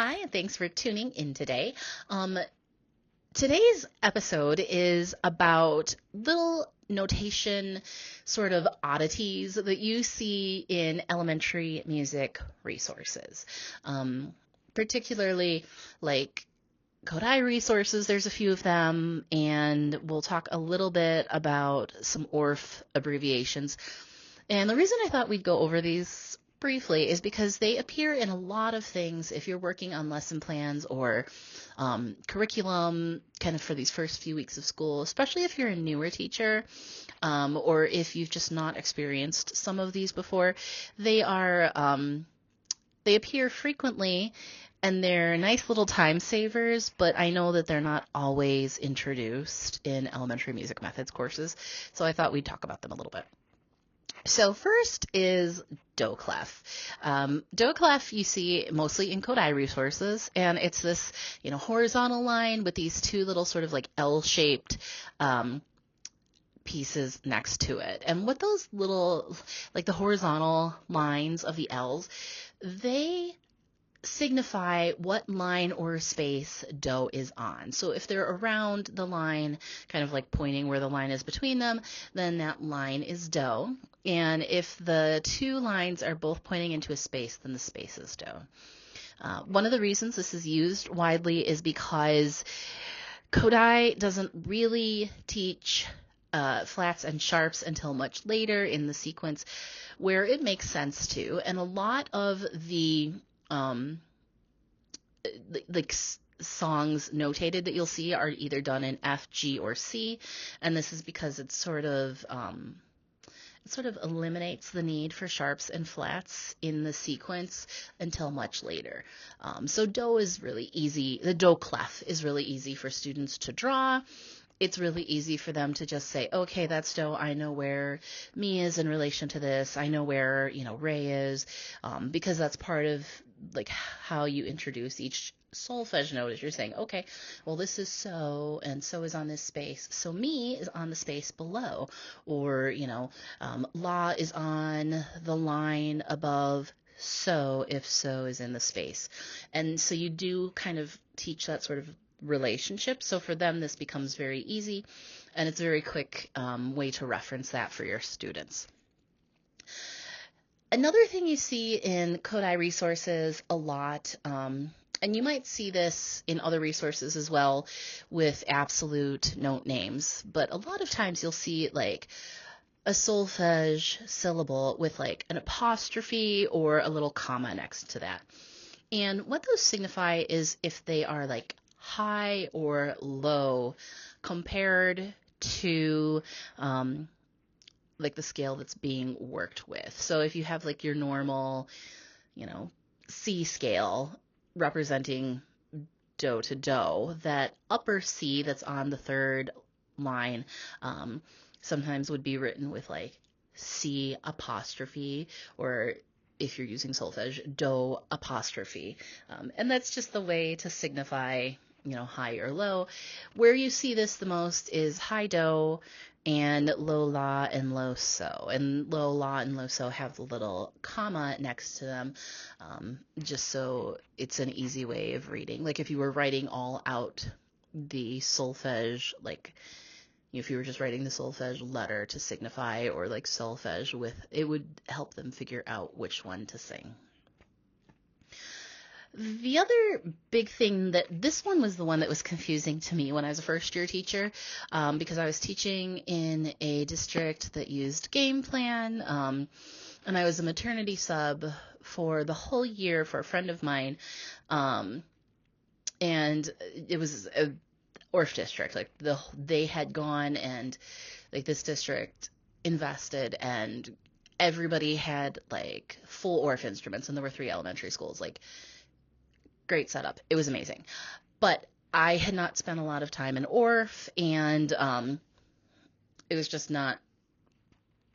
Hi, and thanks for tuning in today. Today's episode is about little notation sort of oddities that you see in elementary music resources. Particularly like Kodai resources, there's a few of them, and we'll talk a little bit about some ORF abbreviations. And the reason I thought we'd go over these briefly is because they appear in a lot of things if you're working on lesson plans or curriculum kind of for these first few weeks of school, especially if you're a newer teacher or if you've just not experienced some of these before. They are they appear frequently and they're nice little time savers, but I know that they're not always introduced in elementary music methods courses, so I thought we'd talk about them a little bit. So first is do clef. Do clef you see mostly in Kodai resources, and it's this horizontal line with these two little sort of like L-shaped pieces next to it. And what those little, like the horizontal lines of the L's, they signify what line or space do is on. So if they're around the line, kind of like pointing where the line is between them, then that line is do. And if the two lines are both pointing into a space, then the space is do. One of the reasons this is used widely is because Kodai doesn't really teach flats and sharps until much later in the sequence, where it makes sense to. And a lot of the songs notated that you'll see are either done in F, G, or C, and this is because it sort of eliminates the need for sharps and flats in the sequence until much later. So do is really easy. The do clef is really easy for students to draw. It's really easy for them to just say, okay, that's do. I know where mi is in relation to this. I know where, re is, because that's part of like how you introduce each solfege note is you're saying, okay, well, this is so, and so is on this space. So mi is on the space below, or, la is on the line above so if so is in the space. And so you do kind of teach that sort of relationship. So for them, this becomes very easy, and it's a very quick way to reference that for your students. Another thing you see in Kodai resources a lot, and you might see this in other resources as well with absolute note names, but a lot of times you'll see like a solfege syllable with like an apostrophe or a little comma next to that. And what those signify is if they are like high or low compared to like the scale that's being worked with. So if you have like your normal, C scale representing do to do, that upper C that's on the third line sometimes would be written with like C apostrophe, or if you're using solfege, do apostrophe. And that's just the way to signify high or low. Where you see this the most is high do and low la and low so. And low la and low so have the little comma next to them, just so it's an easy way of reading. Like if you were writing all out the solfege, like if you were just writing the solfege letter to signify, or like solfege with, it would help them figure out which one to sing. The other big thing this one was the one that was confusing to me when I was a first year teacher, because I was teaching in a district that used game plan, and I was a maternity sub for the whole year for a friend of mine, and it was a ORF district. Like they had gone, and like this district invested, and everybody had like full ORF instruments, and there were 3 elementary schools. Like, great setup. It was amazing. But I had not spent a lot of time in ORF, and it was just not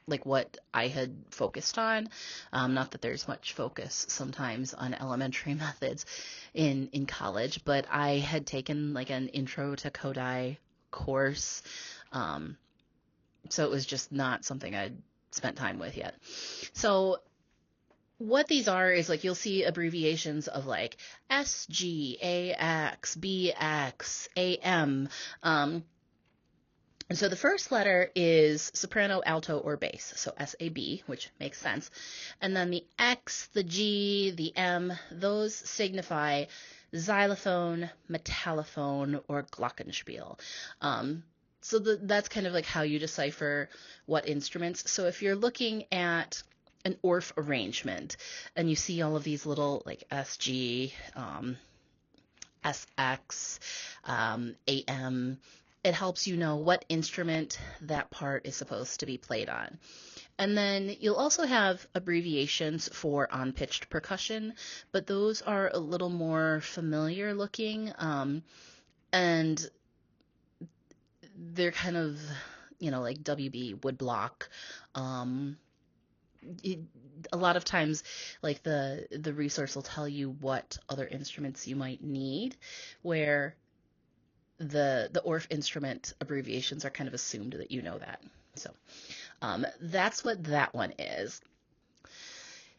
like what I had focused on. Not that there's much focus sometimes on elementary methods in college, but I had taken like an intro to Kodai course. So it was just not something I'd spent time with yet. So what these are is like you'll see abbreviations of like SG, AX, BX, AM. And so the first letter is soprano, alto, or bass, so SAB, which makes sense. And then the X, the G, the M, those signify xylophone, metallophone, or glockenspiel. So that's kind of like how you decipher what instruments. So if you're looking at an Orff arrangement and you see all of these little like SG, SX, AM, it helps you know what instrument that part is supposed to be played on. And then you'll also have abbreviations for on-pitched percussion, but those are a little more familiar looking, and they're kind of, like WB, woodblock. A lot of times, like the resource will tell you what other instruments you might need, where the Orff instrument abbreviations are kind of assumed that you know that. So that's what that one is.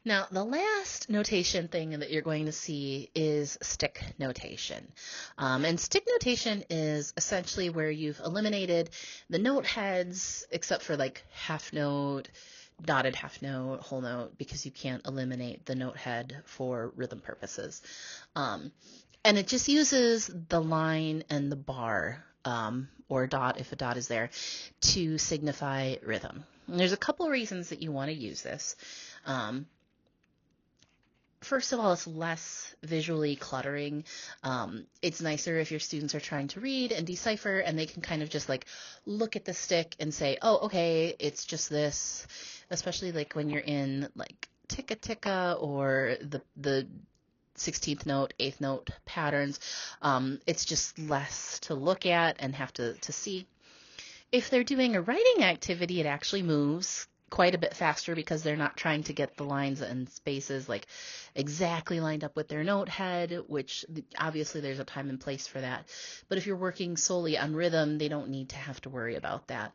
Now, the last notation thing that you're going to see is stick notation. And stick notation is essentially where you've eliminated the note heads, except for like half note, dotted half note, whole note, because you can't eliminate the note head for rhythm purposes. And it just uses the line and the bar, or dot if a dot is there, to signify rhythm. And there's a couple reasons that you want to use this. First of all, it's less visually cluttering. It's nicer if your students are trying to read and decipher, and they can kind of just like look at the stick and say, oh, okay, it's just this, especially like when you're in like ticka ticka or the 16th note, 8th note patterns. It's just less to look at and have to see. If they're doing a writing activity, it actually moves quite a bit faster because they're not trying to get the lines and spaces like exactly lined up with their note head, which obviously there's a time and place for that. But if you're working solely on rhythm, they don't need to have to worry about that.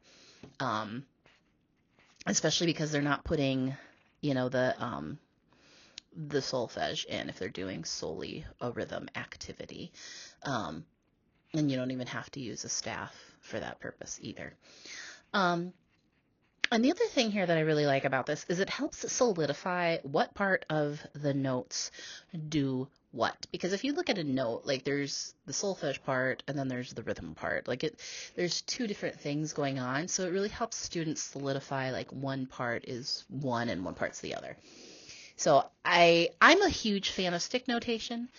Especially because they're not putting, the solfege in if they're doing solely a rhythm activity. And you don't even have to use a staff for that purpose either. And the other thing here that I really like about this is it helps solidify what part of the notes do what. Because if you look at a note, like there's the solfege part and then there's the rhythm part. There's two different things going on. So it really helps students solidify like one part is one and one part's the other. So I'm a huge fan of stick notation.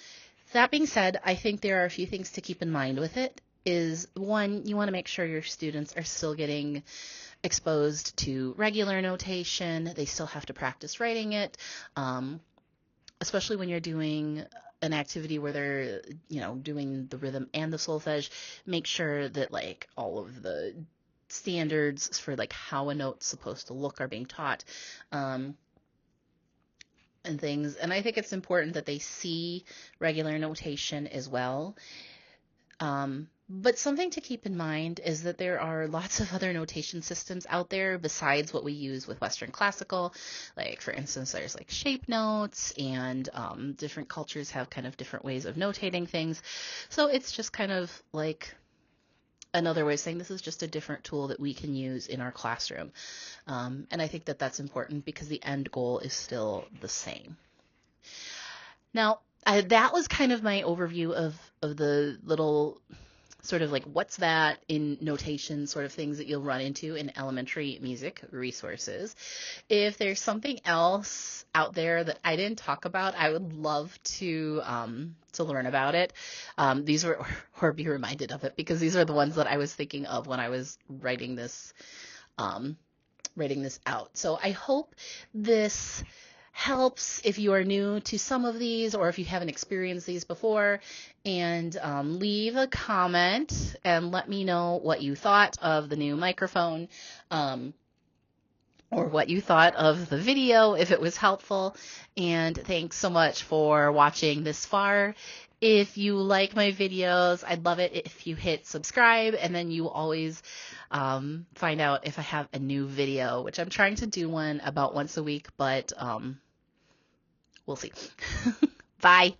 That being said, I think there are a few things to keep in mind with it. Is one, you want to make sure your students are still getting exposed to regular notation. They still have to practice writing it, especially when you're doing an activity where they're, doing the rhythm and the solfege. Make sure that like all of the standards for like how a note's supposed to look are being taught. And things. And I think it's important that they see regular notation as well. But something to keep in mind is that there are lots of other notation systems out there besides what we use with Western classical. Like, for instance, there's like shape notes, and different cultures have kind of different ways of notating things. So it's just kind of like another way of saying this is just a different tool that we can use in our classroom. And I think that that's important because the end goal is still the same. Now, that was kind of my overview of the little sort of like what's that in notation sort of things that you'll run into in elementary music resources. If there's something else out there that I didn't talk about, I would love to learn about it. These were, or be reminded of it, because these are the ones that I was thinking of when I was writing this out. So I hope this helps if you are new to some of these or if you haven't experienced these before, and leave a comment and let me know what you thought of the new microphone, or what you thought of the video, if it was helpful. And thanks so much for watching this far. If you like my videos, I'd love it if you hit subscribe, and then you always find out if I have a new video, which I'm trying to do one about once a week, but We'll see. Bye.